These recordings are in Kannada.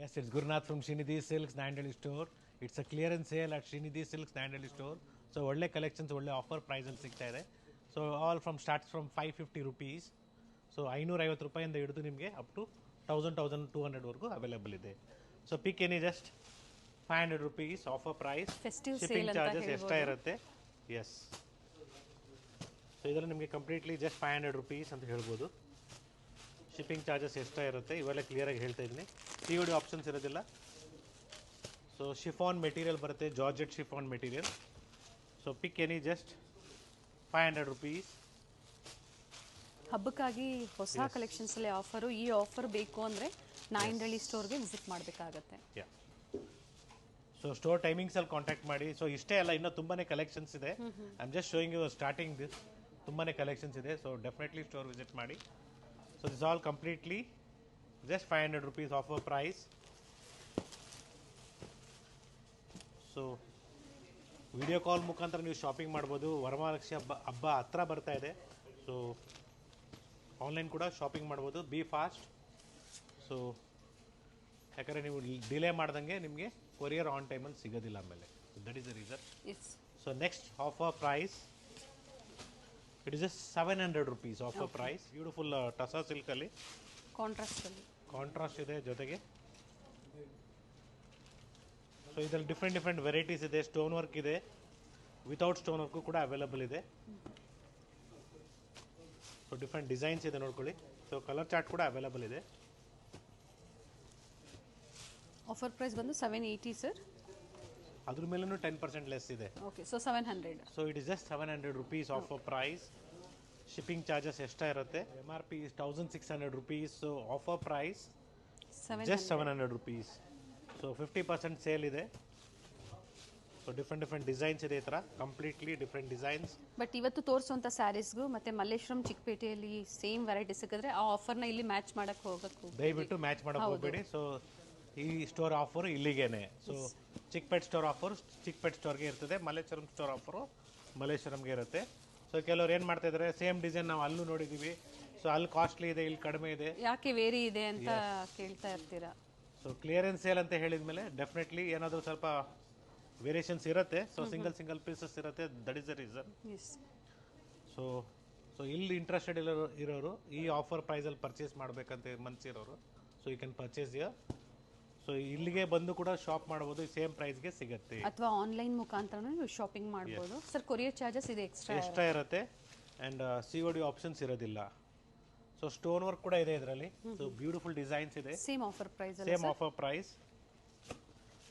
Yes, it's Gurnath from Srinidhi Silks, Nandali store. It's a clearance sale at Srinidhi Silks, Nandali store. So, ಒಳ್ಳೆ collections, ಒಳ್ಳೆ offer price ಅಲ್ಲಿ ಸಿಗ್ತಾ ಇದೆ. So, all from starts from 550 rupees. So, 550 ರೂಪಾಯಿಂದ ಹಿಡಿದು ನಿಮಗೆ ಅಪ್ ಟು 1200 ವರೆಗೂ ಅವೈಲೇಬಲ್ ಇದೆ. So pick any just 500 rupees offer price. Shipping charges extra ಇರುತ್ತೆ. ಎಸ್, ಸೊ ಇದರಲ್ಲಿ ನಿಮಗೆ ಕಂಪ್ಲೀಟ್ಲಿ ಜಸ್ಟ್ 500 rupees ಅಂತ ಹೇಳ್ಬೋದು. ಶಿಪ್ಪಿಂಗ್ ಚಾರ್ಜಸ್ ಎಕ್ಸ್ಟ್ರಾ ಇರುತ್ತೆ. ಇವೆಲ್ಲ ಕ್ಲಿಯರಾಗಿ ಹೇಳ್ತಾ ಇದ್ದೀನಿ. COD ಆಪ್ಷನ್ಸ್ ಇರೋದಿಲ್ಲ. ಸೊ ಶಿಫಾನ್ ಮೆಟೀರಿಯಲ್ ಬರುತ್ತೆ, georgette chiffon material. So pick any just 500 rupees. ಹಬ್ಬಕ್ಕಾಗಿ ಹೊಸ ಕಲೆಕ್ಷನ್ಸ್ ಅಲ್ಲಿ ಆಫರು. ಈ ಆಫರ್ ಬೇಕು ಅಂದರೆ ನಾಯಿಂಡಳ್ಳಿ ಸ್ಟೋರ್ಗೆ ವಿಸಿಟ್ ಮಾಡಬೇಕಾಗತ್ತೆ. ಸೊ ಸ್ಟೋರ್ ಟೈಮಿಂಗ್ಸ್ ಅಲ್ಲಿ ಕಾಂಟ್ಯಾಕ್ಟ್ ಮಾಡಿ. ಸೊ ಇಷ್ಟೇ ಅಲ್ಲ, ಇನ್ನೂ ತುಂಬಾನೇ ಕಲೆಕ್ಷನ್ಸ್ ಇದೆ. I am just showing you starting this. ತುಂಬಾನೇ ಕಲೆಕ್ಷನ್ಸ್ ಇದೆ. ಸೊ ಡೆಫಿನೆಟ್ಲಿ ಸ್ಟೋರ್ ವಿಸಿಟ್ ಮಾಡಿ. So this all completely just 500 rupees offer price. So video call ಮುಖಾಂತರ ನೀವು ಶಾಪಿಂಗ್ ಮಾಡ್ಬೋದು. ವರಮಹಾಲಕ್ಷ್ಮಿ ಹಬ್ಬ ಹತ್ರ ಬರ್ತಾ ಇದೆ. ಸೊ ಆನ್ಲೈನ್ ಕೂಡ ಶಾಪಿಂಗ್ ಮಾಡ್ಬೋದು. B fast. ಸೊ ಯಾಕಂದರೆ ನೀವು ಡಿಲೇ ಮಾಡ್ದಂಗೆ ನಿಮಗೆ ಕೊರಿಯರ್ ಆನ್ ಟೈಮಲ್ಲಿ ಸಿಗೋದಿಲ್ಲ ಆಮೇಲೆ. That is the reason. So next offer price, it is just 700 rupees offer price. Beautiful ಟಸಾ ಸಿಲ್ಕಲ್ಲಿ ಕಾಂಟ್ರಾಸ್ಟ್ ಇದೆ ಜೊತೆಗೆ. ಸೊ ಇದರಲ್ಲಿ ಡಿಫ್ರೆಂಟ್ ವೆರೈಟೀಸ್ ಇದೆ. ಸ್ಟೋನ್ ವರ್ಕ್ ಇದೆ, ವಿತೌಟ್ ಸ್ಟೋನ್ ವರ್ಕು ಕೂಡ ಅವೈಲೇಬಲ್ ಇದೆ. ಸೊ ಡಿಫ್ರೆಂಟ್ ಡಿಸೈನ್ಸ್ ಇದೆ ನೋಡ್ಕೊಳ್ಳಿ. ಸೊ ಕಲರ್ ಚಾರ್ಟ್ ಕೂಡ ಅವೈಲೇಬಲ್ ಇದೆ. ಆಫರ್ ಪ್ರೈಸ್ ಬಂದು 780 ಸರ್. ಅದ್ರ ಮೇಲೂ 10% ಲೆಸ್ ಇದೆ. Okay, so 700. So it is just 700 rupees offer price. Shipping charges extra ಇರುತ್ತೆ. MRP is 1600 rupees. So offer price just 700 rupees. So 50% sale ಇದೆ. ಸೊ ಡಿಫ್ರೆಂಟ್ ಡಿಸೈನ್ಸ್ ಇದೆ. ಈ ಥರ ಕಂಪ್ಲೀಟ್ಲಿ ಡಿಫ್ರೆಂಟ್ ಡಿಸೈನ್ಸ್. ಬಟ್ ಇವತ್ತು ತೋರಿಸುವಂಥ ಸ್ಯಾರೀಸ್ಗೂ ಮತ್ತೆ ಮಲ್ಲೇಶ್ವರಂ ಚಿಕ್ಕಪೇಟೆಯಲ್ಲಿ ಸೇಮ್ ವೆರೈಟಿ ಸಿಕ್ಕಿದ್ರೆ ಆ ಆಫರ್ನ ಇಲ್ಲಿ ಮ್ಯಾಚ್ ಮಾಡಕ್ಕೆ ಹೋಗಬೇಕು. ದಯವಿಟ್ಟು ಮ್ಯಾಚ್ ಮಾಡಕ್ಕೆ ಹೋಗಬೇಡಿ. ಸೊ ಈ ಸ್ಟೋರ್ ಆಫರ್ ಇಲ್ಲಿಗೇನೆ. So Chickpet store offer Chickpet ಸ್ಟೋರ್ಗೆ ಇರ್ತದೆ. ಮಲ್ಲೇಶ್ವರಂ ಸ್ಟೋರ್ ಆಫರು ಮಲ್ಲೇಶ್ವರಂಗೆ ಇರುತ್ತೆ. ಸೊ ಕೆಲವ್ರು ಏನು ಮಾಡ್ತಾ ಇದ್ದಾರೆ, ಸೇಮ್ ಡಿಸೈನ್ ನಾವು ಅಲ್ಲೂ ನೋಡಿದ್ದೀವಿ. ಸೊ ಅಲ್ಲಿ ಕಾಸ್ಟ್ಲಿ ಇದೆ, ಇಲ್ಲಿ ಕಡಿಮೆ ಇದೆ, ಯಾಕೆ ವೇರಿ ಇದೆ ಅಂತ ಕೇಳ್ತಾ ಇರ್ತೀರಾ. ಸೊ ಕ್ಲಿಯರೆನ್ಸ್ ಸೇಲ್ ಅಂತ ಹೇಳಿದ ಮೇಲೆ ಡೆಫಿನೆಟ್ಲಿ ಏನಾದರೂ ಸ್ವಲ್ಪ ವೇರಿಯೇಷನ್ಸ್ ಇರುತ್ತೆ. ಸೊ ಸಿಂಗಲ್ ಪೀಸಸ್ ಇರುತ್ತೆ. That is the reason. So ಇಲ್ಲಿ ಇಂಟ್ರೆಸ್ಟೆಡ್ ಇರೋರು ಈ ಆಫರ್ ಪ್ರೈಸಲ್ಲಿ ಪರ್ಚೇಸ್ ಮಾಡಬೇಕಂತ ಮನಸ್ಸಿರೋರು, so you can purchase here. So ಇಲ್ಲಿಗೆ ಬಂದು ಕೂಡ ಶಾಪ್ ಮಾಡ್ಬೋದು. ಸೇಮ್ ಪ್ರೈಸ್ಗೆ ಸಿಗುತ್ತೆ. ಅಥವಾ ಆನ್ಲೈನ್ ಮುಖಾಂತರ ಶಾಪಿಂಗ್ ಮಾಡ್ಬೋದು. ಸರ್ ಕೊರಿಯರ್ ಚಾರ್ಜಸ್ ಇದೆ ಎಕ್ಸ್ಟ್ರಾ ಇರುತ್ತೆ. ಆ್ಯಂಡ್ COD ಆಪ್ಷನ್ಸ್ ಇರೋದಿಲ್ಲ. ಸೊ ಸ್ಟೋನ್ ವರ್ಕ್ ಕೂಡ ಇದೆ ಇದರಲ್ಲಿ. ಸೊ ಬ್ಯೂಟಿಫುಲ್ ಡಿಸೈನ್ಸ್ ಇದೆ. Same offer price.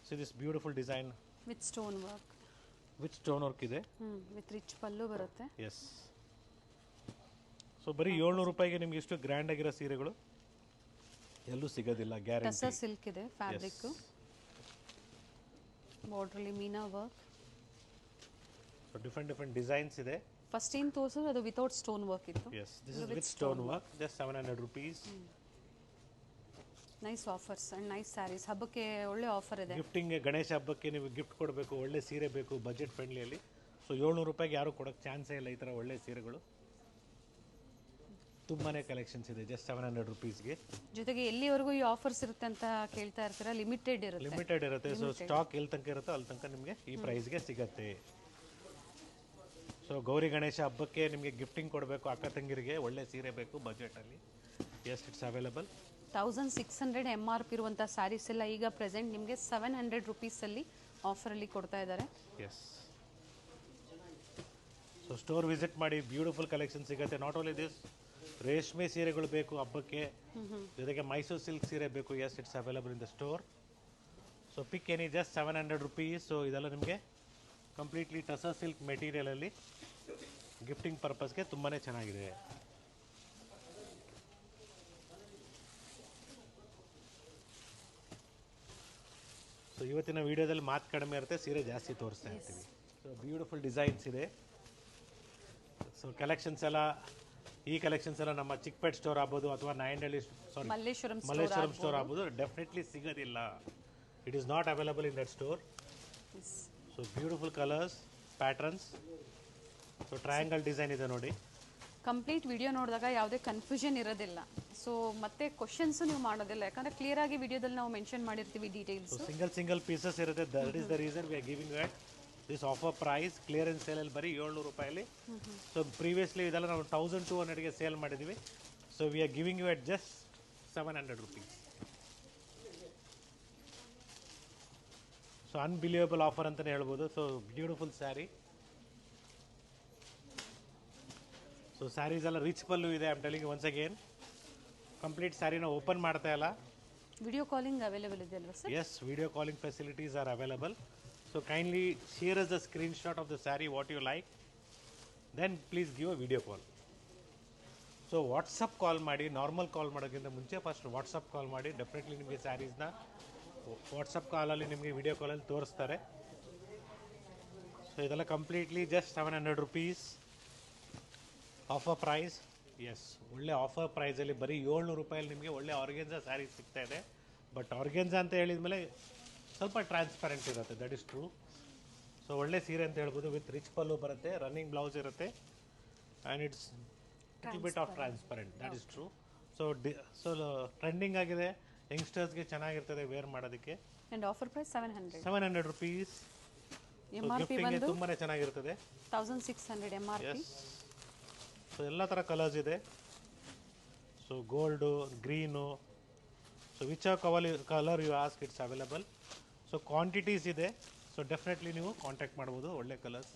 So this beautiful design with stone work ಇದೆ. ವಿತ್ ರಿಚ್ ಪಲ್ಲು ಬರುತ್ತೆ. ಎಸ್. ಸೊ ಬರೀ 700 ರೂಪಾಯಿಗೆ ನಿಮ್ಗೆ ಇಷ್ಟು ಗ್ರ್ಯಾಂಡ್ ಆಗಿರೋ ಸೀರೆಗಳು ಎಲ್ಲೂ ಸಿಗೋದಿಲ್ಲ. ಗ್ಯಾರಂಟಿ. ಸಿಲ್ಕ್ ಇದೆ ಫ್ಯಾಬ್ರಿಕ್. ಬಾರ್ಡ್ರಲ್ಲಿ meena work. So different designs ಇದೆ. ಫಸ್ಟ್ ಏನು ತೋರಿಸೋದು ಅದು ವಿತೌಟ್ ಸ್ಟೋನ್ ವರ್ಕ್ ಇತ್ತು. Yes, this is with stone work. Just 700 rupees. Nice offers and nice sarees. ಹಬ್ಬಕ್ಕೆ ಒಳ್ಳೆ ಆಫರ್ ಇದೆ. ಗಿಫ್ಟಿಂಗ್, ಗಣೇಶ ಹಬ್ಬಕ್ಕೆ ನೀವು ಗಿಫ್ಟ್ ಕೊಡಬೇಕು, ಒಳ್ಳೆ ಸೀರೆ ಬೇಕು ಬಜೆಟ್ ಫ್ರೆಂಡ್ಲಿಯಲ್ಲಿ. ಸೊ 700 ರೂಪಾಯಿಗೆ ಯಾರು ಕೊಡೋಕ್ಕೆ ಚಾನ್ಸೇ ಇಲ್ಲ ಈ ಥರ ಒಳ್ಳೆ ಸೀರೆಗಳು. ತುಂಬಾನೇ ಕಲೆಕ್ಷನ್ಸ್ ಇದೆ ಜಸ್ಟ್ 700 rupeesಗೆ. ಜೊತೆಗೆ ಎಲ್ಲಿವರೆಗೂ ಈ ಆಫರ್ಸ್ ಇರುತ್ತೆ ಅಂತ ಕೇಳ್ತಾ ಇರ್ತೀರಾ. ಲಿಮಿಟೆಡ್ ಇರುತ್ತೆ. ಸೊ ಸ್ಟಾಕ್ ಎಲ್ಲಿ ತನಕ ಇರುತ್ತೋ ಅಲ್ಲಿ ತನಕ ನಿಮಗೆ ಈ ಪ್ರೈಸ್ಗೆ ಸಿಗತ್ತೆ. ಸೊ ಗೌರಿ ಗಣೇಶ ಹಬ್ಬಕ್ಕೆ ನಿಮಗೆ ಗಿಫ್ಟಿಂಗ್ ಕೊಡಬೇಕು, ಅಕ್ಕ ತಂಗಿರಿಗೆ ಒಳ್ಳೆ ಸೀರೆ ಬೇಕು ಬಜೆಟಲ್ಲಿ. Yes, it's available. 1600 MRP ಇರುವಂಥ ಸ್ಯಾರೀಸ್ ಎಲ್ಲ ಈಗ ಪ್ರೆಸೆಂಟ್ ನಿಮಗೆ 700 rupeesಲ್ಲಿ ಆಫರಲ್ಲಿ ಕೊಡ್ತಾ ಇದ್ದಾರೆ. ಎಸ್. ಸೊ ಸ್ಟೋರ್ ವಿಸಿಟ್ ಮಾಡಿ, ಬ್ಯೂಟಿಫುಲ್ ಕಲೆಕ್ಷನ್ ಸಿಗುತ್ತೆ. ನಾಟ್ ಓನ್ಲಿ ದಿಸ್, ರೇಷ್ಮೆ ಸೀರೆಗಳು ಬೇಕು ಹಬ್ಬಕ್ಕೆ, ಜೊತೆಗೆ ಮೈಸೂರು ಸಿಲ್ಕ್ ಸೀರೆ ಬೇಕು. Yes, it's available in the store. So pick any just 700 rupees. So ಇದೆಲ್ಲ ನಿಮಗೆ ಕಂಪ್ಲೀಟ್ಲಿ ಟಸಾ ಸಿಲ್ಕ್ ಮೆಟೀರಿಯಲಲ್ಲಿ ಗಿಫ್ಟಿಂಗ್ ಪರ್ಪಸ್ಗೆ ತುಂಬಾ ಚೆನ್ನಾಗಿದೆ. ಸೊ ಇವತ್ತಿನ ವಿಡಿಯೋದಲ್ಲಿ ಮಾತು ಕಡಿಮೆ ಇರುತ್ತೆ, ಸೀರೆ ಜಾಸ್ತಿ ತೋರಿಸ್ತಾ ಇರ್ತೀವಿ. ಸೊ ಬ್ಯೂಟಿಫುಲ್ ಡಿಸೈನ್ಸ್ ಇದೆ. ಸೊ ಕಲೆಕ್ಷನ್ಸ್ ಎಲ್ಲ ನಮ್ಮ ಚಿಕ್ಕಪೇಟ್ ಸ್ಟೋರ್ ಆಗ್ಬೋದು ಅಥವಾ ಮಲ್ಲೇಶ್ವರಂ ಸ್ಟೋರ್ ಆಗ್ಬೋದು. ಡೆಫಿನೆಟ್ಲಿ ಸಿಗೋದಿಲ್ಲ. It is not available in that store. So beautiful colours, patterns. So triangle design ಇದೆ ನೋಡಿ. ಕಂಪ್ಲೀಟ್ ವಿಡಿಯೋ ನೋಡಿದಾಗ ಯಾವುದೇ ಕನ್ಫ್ಯೂಷನ್ ಇರೋದಿಲ್ಲ. ಸೊ ಮತ್ತೆ ಕ್ವಶನ್ಸ್ ನೀವು ಮಾಡೋದಿಲ್ಲ, ಯಾಕಂದ್ರೆ ಕ್ಲಿಯರ್ ಆಗಿ ವಿಡಿಯೋದಲ್ಲಿ ನಾವು ಮೆನ್ಷನ್ ಮಾಡಿರ್ತೀವಿ ಡೀಟೇಲ್ಸ್. ಸಿಂಗಲ್ ಪೀಸಸ್ ಇರುತ್ತೆ. That is the reason we are giving it this offer price. Clearance ಸೇಲಲ್ಲಿ ಬರೀ 700 ರೂಪಾಯಲ್ಲಿ. ಸೊ ಪ್ರೀವಿಯಸ್ಲಿ ಇದೆಲ್ಲ ನಾವು 1200ಗೆ ಸೇಲ್ ಮಾಡಿದ್ವಿ. So we are giving you at just 700 rupees. So unbelievable offer ಅಂತಲೇ ಹೇಳ್ಬೋದು. So beautiful sari. So saris ಎಲ್ಲ ರಿಚ್ ಪಲ್ಲು ಇದೆ. I am telling once again, complete ಸ್ಯಾರಿನ ಓಪನ್ ಮಾಡ್ತಾ ಇಲ್ಲ. ವಿಡಿಯೋ ಕಾಲಿಂಗ್ ಅವೈಲೇಬಲ್ ಇದೆ ಅಲ್ವಾ sir? Yes, video calling facilities are available. So kindly share us a screenshot of the saree what you like. Then please give a video call. So WhatsApp ಕಾಲ್ ಮಾಡಿ, ನಾರ್ಮಲ್ ಕಾಲ್ ಮಾಡೋಕ್ಕಿಂತ ಮುಂಚೆ ಫಸ್ಟ್ ವಾಟ್ಸಪ್ ಕಾಲ್ ಮಾಡಿ. ಡೆಫಿನೆಟ್ಲಿ ನಿಮಗೆ ಸ್ಯಾರೀಸ್ನ ವಾಟ್ಸಪ್ ಕಾಲಲ್ಲಿ ನಿಮಗೆ ವಿಡಿಯೋ ಕಾಲಲ್ಲಿ ತೋರಿಸ್ತಾರೆ. ಸೊ ಇದೆಲ್ಲ completely just 700 rupees offer price. Yes, ಒಳ್ಳೆ ಆಫರ್ ಪ್ರೈಸಲ್ಲಿ ಬರೀ 700 ರೂಪಾಯಲ್ಲಿ ನಿಮಗೆ ಒಳ್ಳೆ ಆರ್ಗೆನ್ಸಾ ಸ್ಯಾರಿ ಸಿಗ್ತಾ ಇದೆ. ಬಟ್ ಆರ್ಗೆನ್ಸಾ ಅಂತ ಹೇಳಿದ್ಮೇಲೆ ಸ್ವಲ್ಪ ಟ್ರಾನ್ಸ್ಪರೆಂಟ್ ಇರುತ್ತೆ, ದಟ್ ಇಸ್ ಟ್ರೂ. ಸೊ ಒಳ್ಳೆ ಸೀರೆ ಅಂತ ಹೇಳ್ಬೋದು. ವಿತ್ ರಿಚ್ ಪಲ್ಲು ಬರುತ್ತೆ, ರನ್ನಿಂಗ್ ಬ್ಲೌಸ್ ಇರುತ್ತೆ, and it's little bit of transparent, that is true. So trending ಆಗಿದೆ, ಯಂಗ್ಸ್ಟರ್ಸ್ಗೆ ಚೆನ್ನಾಗಿರ್ತದೆ ವೇರ್ ಮಾಡೋದಕ್ಕೆ. And offer price 700 rupees. ಗಿಫ್ಟಿಂಗ್ಗೆ ತುಂಬಾ ಚೆನ್ನಾಗಿರ್ತದೆ. 1600 MRP. ಸೊ ಎಲ್ಲ ಥರ ಕಲರ್ಸ್ ಇದೆ. So gold, green, so which colour you ask it's available. So quantities ಇದೆ. ಸೊ ಡೆಫಿನೆಟ್ಲಿ ನೀವು ಕಾಂಟ್ಯಾಕ್ಟ್ ಮಾಡ್ಬೋದು, ಒಳ್ಳೆ ಕಲರ್ಸ್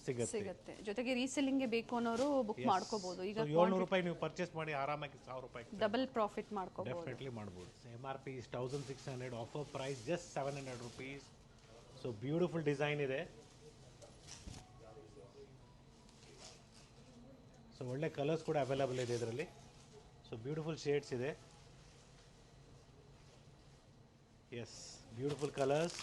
ಸಿಗುತ್ತೆ. ಜೊತೆಗೆ ರೀಸೆಲ್ಲಿಂಗ್ ಬೇಕು ಅನ್ನೋರು ಬುಕ್ ಮಾಡ್ಕೋಬಹುದು. ಈಗ 700 ರೂಪಾಯಿ ನೀವು ಪರ್ಚೇಸ್ ಮಾಡಿ ಆರಾಮಾಗಿ 1000 ರೂಪಾಯಿ ಡಬಲ್ ಪ್ರಾಫಿಟ್ ಮಾಡ್ಕೋಬಹುದು. ಡೆಫಿನೆಟ್ಲಿ ಮಾಡ್ಬೋದು. MRP is 1600, offer price just 700 rupees. So beautiful design ಇದೆ. ಸೊ ಒಳ್ಳೆ ಕಲರ್ಸ್ ಕೂಡ ಅವೈಲಬಲ್ ಇದೆ ಇದರಲ್ಲಿ. ಸೊ ಬ್ಯೂಟಿಫುಲ್ ಶೇಡ್ಸ್ ಇದೆ. Yes, beautiful colours.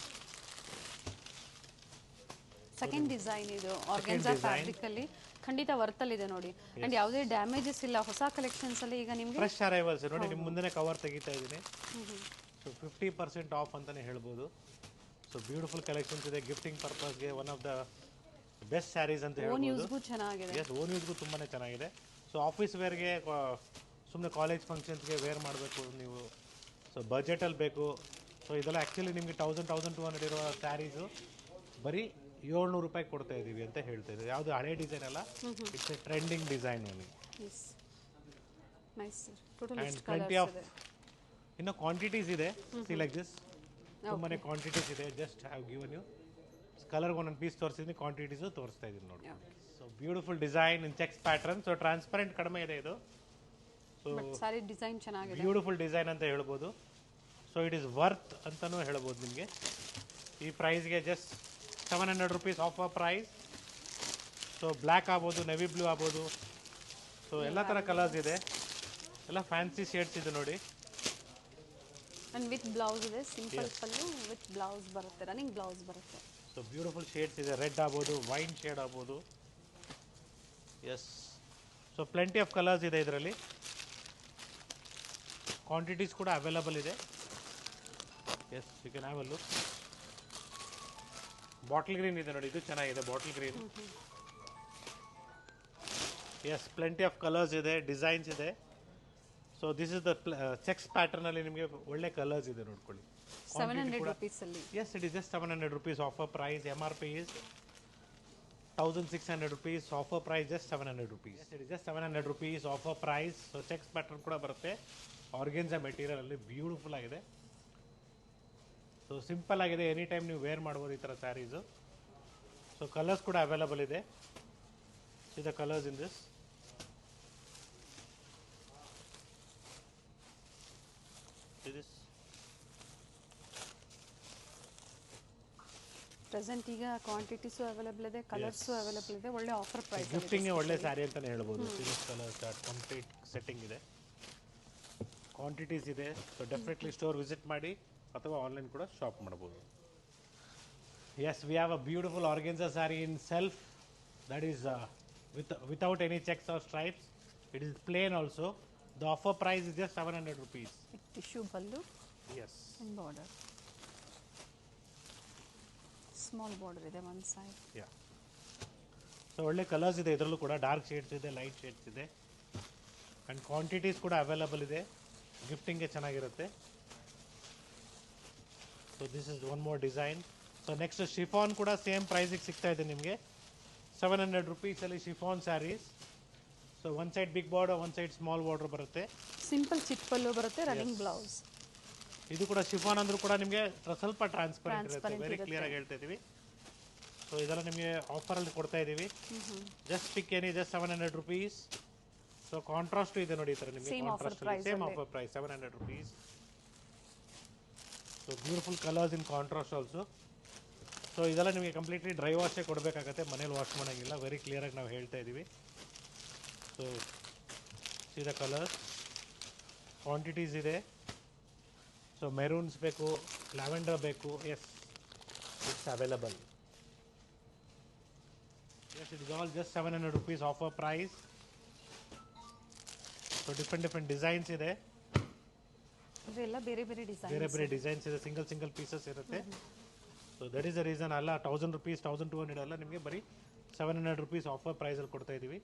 Second design ಇದು ಆರ್ಗೆನ್ಸಾ ಫ್ಯಾಬ್ರಿಕ್ ಅಲ್ಲಿ ಖಂಡಿತ ವರ್ತಲ್ ಇದೆ ನೋಡಿ. ಅಂಡ್ ಯಾವುದೇ ಡ್ಯಾಮೇಜಸ್ ಇಲ್ಲ. ಹೊಸ ಕಲೆಕ್ಷನ್ಸ್ ಅಲ್ಲಿ ಈಗ ನಿಮಗೆ ಫ್ರೆಶ್ ಅರೈವಲ್ಸ್ ನೋಡಿ. ನಿಮ್ಮ ಮುಂದೆ ಕವರ್ ತೆಗಿತಾ ಇದ್ದೀನಿ. ಸೊ 50% ಆಫ್ ಅಂತಾನೆ ಹೇಳ್ಬೋದು. ಸೊ ಬ್ಯೂಟಿಫುಲ್ ಕಲೆಕ್ಷನ್ಸ್ ಇದೆ. ಗಿಫ್ಟಿಂಗ್ ಪರ್ಪಸ್ಗೆ one of the best saris ಅಂತ ಹೇಳ್ಬೋದು. ಓನ್ ಯೂಸ್ಗೂ ಚೆನ್ನಾಗಿದೆ. ಎಸ್, ಓನ್ ಯೂಸ್ಗೂ ತುಂಬಾ ಚೆನ್ನಾಗಿದೆ. ಸೊ ಆಫೀಸ್ ವೇರ್ಗೆ, ಸುಮ್ಮನೆ ಕಾಲೇಜ್ ಫಂಕ್ಷನ್ಸ್ಗೆ ವೇರ್ ಮಾಡಬೇಕು ನೀವು, ಸೊ ಬಜೆಟಲ್ಲಿ ಬೇಕು. ಸೊ ಇದೆಲ್ಲ ಆ್ಯಕ್ಚುಲಿ ನಿಮಗೆ 1200 ಇರುವ ಸ್ಯಾರೀಸು ಬರೀ 700 ರೂಪಾಯಿ ಕೊಡ್ತಾ ಇದ್ದೀವಿ ಅಂತ ಹೇಳ್ತಾ ಇದ್ದೀವಿ. ಯಾವುದು ಹಳೆ ಡಿಸೈನ್ ಅಲ್ಲ, it's A trending design only. And plenty of ಇನ್ನು ಕ್ವಾಂಟಿಟೀಸ್ ಇದೆ. ಸಿ ಲೈಕ್ ದಿಸ್, ತುಂಬಾ ಕ್ವಾಂಟಿಟೀಸ್ ಇದೆ. ಜಸ್ಟ್ ಹ್ಯಾವ್ ಗಿವನ್ ಯು ಕಲರ್ಗೆ ಒಂದೊಂದು ಪೀಸ್ ತೋರಿಸಿದ್ದೀನಿ, ಕ್ವಾಂಟಿಟೀಸು ತೋರಿಸ್ತಾ ಇದ್ದೀನಿ ನೋಡಿ. ಸೊ ಬ್ಯೂಟಿಫುಲ್ ಡಿಸೈನ್ ಇನ್ ಚೆಕ್ಸ್ ಪ್ಯಾಟರ್ನ್. ಸೊ ಟ್ರಾನ್ಸ್ಪರೆಂಟ್ ಕಡಿಮೆ ಇದೆ ಇದು. ಸೊ ಸಾರಿ ಡಿಸೈನ್ ಚೆನ್ನಾಗಿದೆ, ಬ್ಯೂಟಿಫುಲ್ ಡಿಸೈನ್ ಅಂತ ಹೇಳ್ಬೋದು. ಸೊ ಇಟ್ ಈಸ್ ವರ್ತ್ ಅಂತಲೂ ಹೇಳ್ಬೋದು ನಿಮಗೆ. ಈ ಪ್ರೈಸ್ಗೆ just 700 rupees offer price. So black ಆಗ್ಬೋದು, ನೆವಿ ಬ್ಲೂ ಆಗ್ಬೋದು. ಸೊ ಎಲ್ಲ ಥರ ಕಲರ್ಸ್ ಇದೆ, ಎಲ್ಲ ಫ್ಯಾನ್ಸಿ ಶೇಡ್ಸ್ ಇದೆ ನೋಡಿ. ಅಂಡ್ ವಿತ್ ಬ್ಲೌಸ್ ಇದೆ. ಸಿಂಪಲ್ ಪಲ್ಲು ವಿತ್ ಬ್ಲೌಸ್ ಬರುತ್ತೆ, ರನ್ನಿಂಗ್ ಬ್ಲೌಸ್ ಬರುತ್ತೆ. ಸೊ ಬ್ಯೂಟಿಫುಲ್ ಶೇಡ್ಸ್ ಇದೆ. ರೆಡ್ ಆಗ್ಬೋದು, ವೈನ್ ಶೇಡ್ ಆಗ್ಬೋದು. Yes, so plenty of colours ಇದೆ ಇದರಲ್ಲಿ. ಕ್ವಾಂಟಿಟೀಸ್ ಕೂಡ ಅವೈಲಬಲ್ ಇದೆ. Yes, you can have a look. Bottle green ಇದೆ ನೋಡಿ, ಇದು ಚೆನ್ನಾಗಿದೆ bottle green. Yes, plenty of colours ಇದೆ, ಡಿಸೈನ್ಸ್ ಇದೆ. So this is the checks pattern ಅಲ್ಲಿ ನಿಮಗೆ ಒಳ್ಳೆ ಕಲರ್ಸ್ ಇದೆ ನೋಡ್ಕೊಳ್ಳಿ. 700 rupees ಅಲ್ಲಿ. Yes, it is just 700 rupees offer price. MRP is 1600 rupees offer price, just 700 rupees. It is just 700 rupees offer price. So checks pattern ಕೂಡ ಬರುತ್ತೆ. ಆರ್ಗೆನ್ಸಾ ಮೆಟೀರಿಯಲ್ ಅಲ್ಲಿ ಬ್ಯೂಟಿಫುಲ್ ಆಗಿದೆ. ಸೊ ಸಿಂಪಲ್ ಆಗಿದೆ, ಎನಿ ಟೈಮ್ ನೀವು ವೇರ್ ಮಾಡ್ಬೋದು ಈ ಥರ ಸ್ಯಾರೀಸು. ಸೊ ಕಲರ್ಸ್ ಕೂಡ ಅವೈಲಬಲ್ ಇದೆ. See the colours in this. Present ಈಗ ಕ್ವಾಂಟಿಟೀಸು ಅವೈಲೇಬಲ್ ಇದೆ, ಕಲರ್ಸು ಅವೈಲೇಬಲ್ ಇದೆ. ಒಳ್ಳೆ ಆಫರ್ ಪ್ರೈಸ್. ಗಿಫ್ಟಿಂಗ್ಗೆ ಒಳ್ಳೆ ಸ್ಯಾರಿ ಅಂತಲೇ ಹೇಳ್ಬೋದು. Series colour chart complete setting ಇದೆ, ಕ್ವಾಂಟಿಟೀಸ್ ಇದೆ. ಸೊ ಡೆಫಿನೆಟ್ಲಿ ಸ್ಟೋರ್ ವಿಸಿಟ್ ಮಾಡಿ ಅಥವಾ ಆನ್ಲೈನ್ ಕೂಡ ಶಾಪ್ ಮಾಡ್ಬೋದು. Yes, we have a beautiful organza saree in self that is without any checks or stripes. It is plain also. The offer price is just 700 rupees. Tissue pallu. Yes. And border. Small border ಇದೆ one side. Yeah. ಸೊ ಒಳ್ಳೆ ಕಲರ್ಸ್ ಇದೆ ಇದರಲ್ಲೂ ಕೂಡ, ಡಾರ್ಕ್ ಶೇಡ್ಸ್ ಇದೆ, ಲೈಟ್ ಶೇಡ್ಸ್ ಇದೆ, ಆ್ಯಂಡ್ ಕ್ವಾಂಟಿಟೀಸ್ ಕೂಡ ಅವೈಲಬಲ್ ಇದೆ, ಗಿಫ್ಟಿಂಗ್ಗೆ ಚೆನ್ನಾಗಿರುತ್ತೆ. So this is one more design. So next chiffon ಕೂಡ ಸೇಮ್ ಪ್ರೈಸಿಗೆ ಸಿಗ್ತಾ ಇದೆ ನಿಮಗೆ, 700 ರುಪೀಸಲ್ಲಿ chiffon saris. So one side big border, one side small border ಬರುತ್ತೆ, ಸಿಂಪಲ್ ಚಿಕ್ಕಪಲ್ಲು ಬರುತ್ತೆ, ರನ್ನಿಂಗ್ ಬ್ಲೌಸ್. ಇದು ಕೂಡ ಶಿಫಾನ್ ಅಂದ್ರೂ ಕೂಡ ನಿಮಗೆ ಸ್ವಲ್ಪ ಟ್ರಾನ್ಸ್ಪರೆಂಟ್ ಇರುತ್ತೆ, ವೆರಿ ಕ್ಲಿಯರ್ ಆಗಿ ಹೇಳ್ತಾ ಇದೀವಿ. ಸೊ ಇದೆಲ್ಲ ನಿಮಗೆ ಆಫರಲ್ಲಿ ಕೊಡ್ತಾ ಇದ್ದೀವಿ. Just pick any, just 700 rupees. So contrast ಇದೆ ನೋಡಿ, ಈ ಥರ ನಿಮಗೆ same offer price 700 rupees. So beautiful colours in contrast also. So ಇದೆಲ್ಲ ನಿಮಗೆ ಕಂಪ್ಲೀಟ್ಲಿ ಡ್ರೈ ವಾಶೇ ಕೊಡಬೇಕಾಗತ್ತೆ, ಮನೇಲಿ ವಾಶ್ ಮಾಡೋಂಗಿಲ್ಲ, ವೆರಿ ಕ್ಲಿಯರಾಗಿ ನಾವು ಹೇಳ್ತಾ ಇದ್ದೀವಿ. So see the colours, quantities ಇದೆ. ಸೊ ಮೆರೂನ್ಸ್ ಬೇಕು, ಲ್ಯಾವೆಂಡರ್ ಬೇಕು, yes it's available. Yes it is all just 700 rupees offer price. So different designs ಇದೆ, ಇದೆಲ್ಲ ಬೇರೆ ಬೇರೆ ಡಿಸೈನ್ಸ್ ಇದೆ, ಸಿಂಗಲ್ ಪೀಸಸ್ ಇರುತ್ತೆ. So that is the reason ಅಲ್ಲ 1000 ರುಪೀಸ್ 1200 ಅಲ್ಲ, ನಿಮಗೆ ಬರೀ 700 ರುಪೀಸ್ ಆಫರ್ ಪ್ರೈಸಲ್ಲಿ ಕೊಡ್ತಾ ಇದ್ದೀವಿ.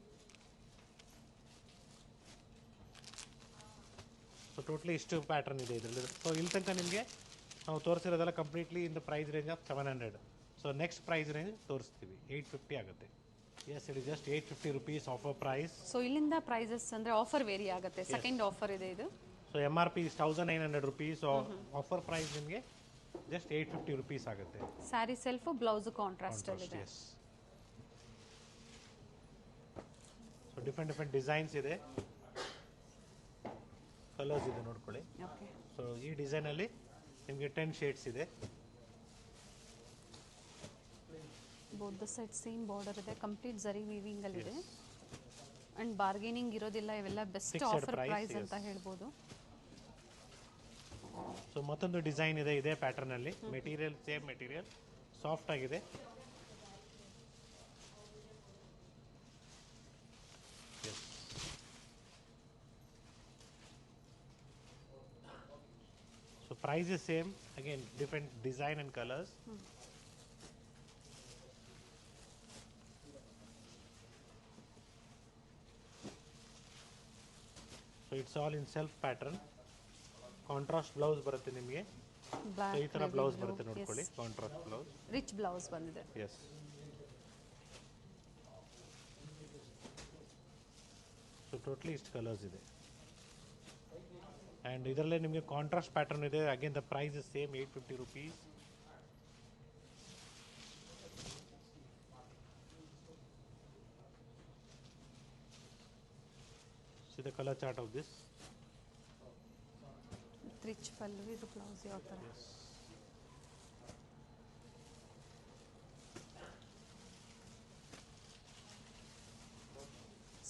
ಸೊ ಟೋಟ್ಲಿ ಇಷ್ಟು ಪ್ಯಾಟರ್ನ್ ಇದೆ ಇದರಲ್ಲಿ. ಸೊ ಇಲ್ಲಿ ತನಕ ನಿಮಗೆ ನಾವು ತೋರಿಸಿರೋದೆಲ್ಲ completely in the price range of 700. So next price range ತೋರಿಸ್ತೀವಿ, 850 ಆಗುತ್ತೆ. Yes it is just 850 rupees offer price. So ಇಲ್ಲಿಂದ ಪ್ರೈಸಸ್ ಅಂದರೆ ಆಫರ್ ವೇರಿ ಆಗುತ್ತೆ, ಸೆಕೆಂಡ್ ಆಫರ್ ಇದೆ ಇದು. So MRP is 1900 rupees, offer price ನಿಮಗೆ ಜಸ್ಟ್ 850 ರುಪೀಸ್ ಆಗುತ್ತೆ. ಸ್ಯಾರಿ ಸೆಲ್ಫ್, ಬ್ಲೌಸ್ ಕಾಂಟ್ರಾಸ್ಟ್ ಇದೆ. ಸೊ ಡಿಫ್ರೆಂಟ್ ಡಿಸೈನ್ಸ್ ಇದೆ, ಕಲರ್ಸ್ ಇದೆ ನೋಡ್ಕೊಳ್ಳಿ. ಸೊ ಈ ಡಿಸೈನಲ್ಲಿ ನಿಮಗೆ 10 ಶೇಡ್ಸ್ ಇದೆ. Both the side same border ಇದೆ, ಕಂಪ್ಲೀಟ್ ಜರಿ ವೀವಿಂಗ್ ಅಲ್ಲಿ ಇದೆ, ಅಂಡ್ ಬಾರ್ಗೇನಿಂಗ್ ಇರೋದಿಲ್ಲ. ಇವೆಲ್ಲ ಬೆಸ್ಟ್ ಆಫರ್ ಪ್ರೈಸ್ ಅಂತ ಹೇಳ್ಬೋದು. ಸೊ ಮತ್ತೊಂದು ಡಿಸೈನ್ ಇದೆ ಇದೇ ಪ್ಯಾಟರ್ನ್ ಅಲ್ಲಿ, ಮೆಟೀರಿಯಲ್ ಸೇಮ್ ಮೆಟೀರಿಯಲ್, ಸಾಫ್ಟ್ ಆಗಿದೆ. So price is same, again different design and colors. So it's all in self pattern. Contrast blouse ಬರುತ್ತೆ ನಿಮಗೆ. So ಈ ತರ ಬ್ಲೌಸ್ ಬರುತ್ತೆ ನೋಡ್ಕೊಳ್ಳಿ, ಕಾಂಟ್ರಾಸ್ಟ್ ಬ್ಲೌಸ್, ರಿಚ್ ಬ್ಲೌಸ್ ಬಂದಿದೆ. ಎಸ್. ಸೊ ಟೋಟಲಿ ಇಷ್ಟು ಕಲರ್ಸ್ ಇದೆ, ಆ್ಯಂಡ್ ಇದರಲ್ಲೇ ನಿಮಗೆ ಕಾಂಟ್ರಾಸ್ಟ್ ಪ್ಯಾಟರ್ನ್ ಇದೆ. Again the price is same, 850 rupees. See the color chart of this. Rich pallu, ಇದು ಬ್ಲೌಸ್ ಯಾವ ಥರ.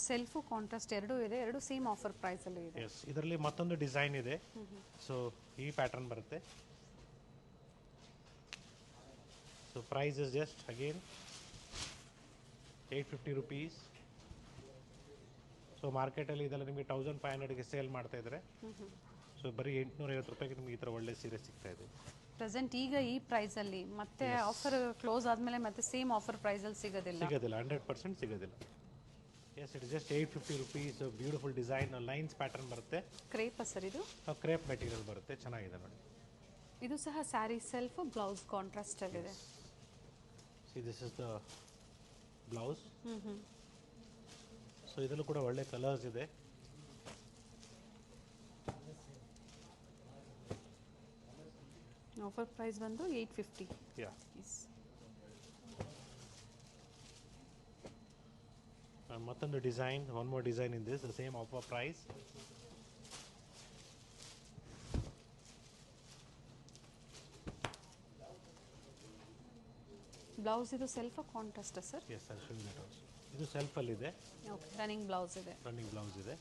ಸೆಲ್ಫು ಕಾಂಟ್ರಾಸ್ಟ್ ಎರಡೂ ಇದೆ, ಎರಡು ಸೇಮ್ ಆಫರ್ ಪ್ರೈಸಲ್ಲಿ ಇದೆ. ಎಸ್, ಇದರಲ್ಲಿ ಮತ್ತೊಂದು ಡಿಸೈನ್ ಇದೆ. ಸೊ ಈ ಪ್ಯಾಟರ್ನ್ ಬರುತ್ತೆ. So price is just again 850 rupees. So ಮಾರ್ಕೆಟಲ್ಲಿ ಇದೆಲ್ಲ ನಿಮಗೆ 1500ಗೆ ಸೇಲ್ ಮಾಡ್ತಾ ಇದ್ದಾರೆ. ಸೊ ಬರೀ 850 ರೂಪಾಯಿಗೆ ನಿಮಗೆ ಈ ಥರ ಒಳ್ಳೆ ಸೀರೆ ಸಿಗ್ತಾ ಇದೆ. ಪ್ರೆಸೆಂಟ್ ಈಗ ಈ ಪ್ರೈಸಲ್ಲಿ ಮತ್ತೆ ಆಫರ್ ಕ್ಲೋಸ್ ಆದಮೇಲೆ ಮತ್ತೆ ಸೇಮ್ ಆಫರ್ ಪ್ರೈಸಲ್ಲಿ ಸಿಗೋದಿಲ್ಲ, 100% ಸಿಗೋದಿಲ್ಲ. Yes, it is just 850 rupees. Beautiful design, lines pattern ಬರುತ್ತೆ. ಕ್ರೇಪ್ ಸರ್ ಇದು? ಕ್ರೇಪ್ ಮೆಟೀರಿಯಲ್ ಬರುತ್ತೆ, ಚೆನ್ನಾಗಿದೆ ನೋಡಿ. ಇದು ಸಹ ಸ್ಯಾರಿ ಸೆಲ್ಫ್, ಬ್ಲೌಸ್ ಕಾಂಟ್ರಾಸ್ಟ್ ಅಲ್ಲಿದೆ. See this is the blouse. So ಇದರಲ್ಲೂ ಕೂಡ ಒಳ್ಳೆ ಕಲರ್ಸ್ ಇದೆ. ಆಫರ್ ಪ್ರೈಸ್ ಬಂದು 850. ಯಾ, ಮತ್ತೊಂದು design, one more design in this, the same offer price. Blouse ಇದು self contrast sir? Yes, I show you that also. ಇದು ಸೆಲ್ಫ್ ಅಲ್ಲಿ ಇದೆ. ಓಕೆ, ರನ್ನಿಂಗ್ ಬ್ಲೌಸ್ ಇದೆ. ರನ್ನಿಂಗ್ ಬ್ಲೌಸ್ ಇದೆ.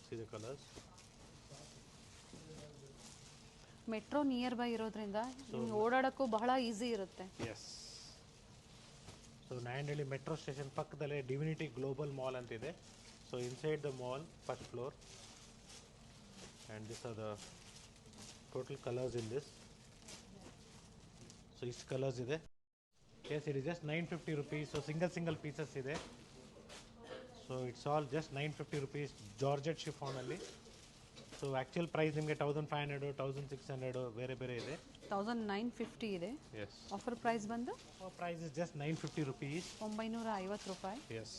See the colours. Metro near by ಇರೋದ್ರಿಂದ ನಿಮ್ಗೆ ಓಡಾಡೋಕ್ಕೂ ಬಹಳ ಈಸಿ ಇರುತ್ತೆ. Yes. So Nayandahalli metro station ಪಕ್ಕದಲ್ಲೇ ಡಿವಿನಿಟಿ ಗ್ಲೋಬಲ್ ಮಾಲ್ ಅಂತ ಇದೆ. So inside the mall, first floor, and this are the total colours in this. So ಇಷ್ಟು ಕಲರ್ಸ್ ಇದೆ. Yes, it is just 950 rupees. So single pieces ಇದೆ. So it's all just 950 rupees georgette ಶಿಫಾನಲ್ಲಿ. ಸೊ ಆ್ಯಕ್ಚುಯಲ್ ಪ್ರೈಸ್ ನಿಮಗೆ 1500, 1600 ಬೇರೆ ಬೇರೆ ಇದೆ. 1950 ಇದೆ. ಎಸ್, ಆಫರ್ ಪ್ರೈಸ್ ಬಂದು ಪ್ರೈಸ್ ಇಸ್ ಜಸ್ಟ್ 950 ರುಪೀಸ್. 950 ರೂಪಾಯಿ. Yes,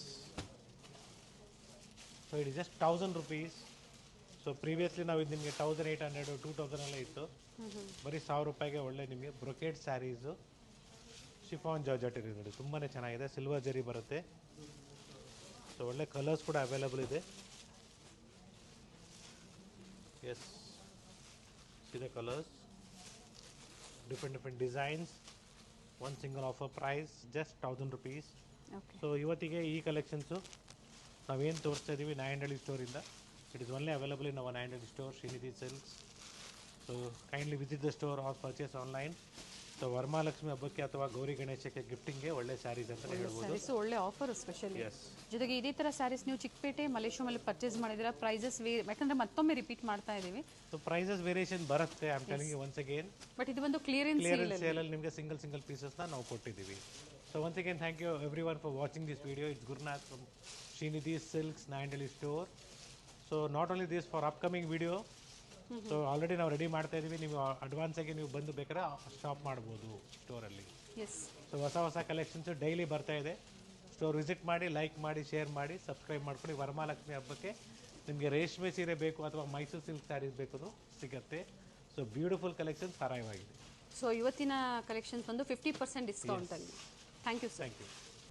so it is just 1000 rupees. So previously ನಾವು ಇದು ನಿಮಗೆ 1800, 2000 ಎಲ್ಲ ಇತ್ತು. ಬರೀ 1000 ರೂಪಾಯಿಗೆ ಒಳ್ಳೆ ನಿಮಗೆ ಬ್ರೊಕೇಡ್ ಸ್ಯಾರೀಸು ಶಿಫಾನ್ ಜಾರ್ಜೆಟ್ ಇದೆ ನೋಡಿ, ತುಂಬಾ ಚೆನ್ನಾಗಿದೆ. ಸಿಲ್ವರ್ ಜರಿ ಬರುತ್ತೆ. ಸೊ ಒಳ್ಳೆ ಕಲರ್ಸ್ ಕೂಡ ಅವೈಲೇಬಲ್ ಇದೆ. ಎಸ್, ಇದೆ colours, different designs, one single offer price just 1000 rupees. Okay. So ಇವತ್ತಿಗೆ ಈ ಕಲೆಕ್ಷನ್ಸು ನಾವೇನು ತೋರಿಸ್ತಾ ಇದ್ದೀವಿ ನಾಯಂಡಹಳ್ಳಿ ಸ್ಟೋರಿಂದ. It is only available in our Nayandahalli store, Shrinidhi silks. So kindly visit the store or purchase online. So Varamahalakshmi ಹಬ್ಬಕ್ಕೆ ಅಥವಾ ಗೌರಿ ಗಣೇಶಕ್ಕೆ ಗಿಫ್ಟಿಂಗ್ಗೆ ಒಳ್ಳೆ ಸ್ಯಾರೀಸ್ ಅಂತ ಹೇಳ್ಬೋದು. ಸ್ಯಾರೀಸ್ ಒಳ್ಳೆ ಆಫರ್ ಸ್ಪೆಷಲಿ. ಎಸ್, ಜೊತೆಗೆ ಇದೇ ಥರ ಸ್ಯಾರೀಸ್ ನೀವು ಚಿಕ್ಕಪೇಟೆ ಮಲ್ಲೇಶ್ವರಮಲ್ಲಿ ಪರ್ಚೇಸ್ ಮಾಡಿದ್ದೀರಾ. ಪ್ರೈಸಸ್ ಯಾಕಂದ್ರೆ ಮತ್ತೊಮ್ಮೆ ರಿಪೀಟ್ ಮಾಡ್ತಾ ಇದ್ದೀವಿ. ಸೊ ಪ್ರೈಸಸ್ ವೇರಿಯೇಷನ್ ಬರುತ್ತೆ. I am telling you once again. But ಇದು ಒಂದು ಕ್ಲಿಯರೆನ್ಸ್ ಸೇಲಲ್ಲಿ ನಿಮಗೆ ಸಿಂಗಲ್ ಪೀಸಸ್ನ ನಾವು ಕೊಟ್ಟಿದ್ದೀವಿ. So once again thank you everyone for watching this video. It's Gurunath from Srinidhi silks Nayandahalli store. So not only this, for upcoming video so already ನಾವು ರೆಡಿ ಮಾಡ್ತಾ ಇದ್ದೀವಿ. ನೀವು ಅಡ್ವಾನ್ಸಾಗಿ ನೀವು ಬಂದು ಬೇಕಾದ್ರೆ ಶಾಪ್ ಮಾಡ್ಬೋದು ಸ್ಟೋರಲ್ಲಿ. ಎಸ್. ಸೊ ಹೊಸ ಕಲೆಕ್ಷನ್ಸು ಡೈಲಿ ಬರ್ತಾ ಇದೆ. ಸ್ಟೋರ್ ವಿಸಿಟ್ ಮಾಡಿ, ಲೈಕ್ ಮಾಡಿ, ಶೇರ್ ಮಾಡಿ, ಸಬ್ಸ್ಕ್ರೈಬ್ ಮಾಡ್ಕೊಳ್ಳಿ. ವರಮಹಾಲಕ್ಷ್ಮಿ ಹಬ್ಬಕ್ಕೆ ನಿಮಗೆ ರೇಷ್ಮೆ ಸೀರೆ ಬೇಕು ಅಥವಾ ಮೈಸೂರು ಸಿಲ್ಕ್ ಸ್ಯಾರೀಸ್ ಬೇಕು ಸಿಗುತ್ತೆ. ಸೊ ಬ್ಯೂಟಿಫುಲ್ ಕಲೆಕ್ಷನ್ಸ್ ಸಾರಾಯವಾಗಿದೆ. ಸೊ ಇವತ್ತಿನ ಕಲೆಕ್ಷನ್ಸ್ ಒಂದು 50% ಡಿಸ್ಕೌಂಟಲ್ಲಿ. Thank you sir. Thank you.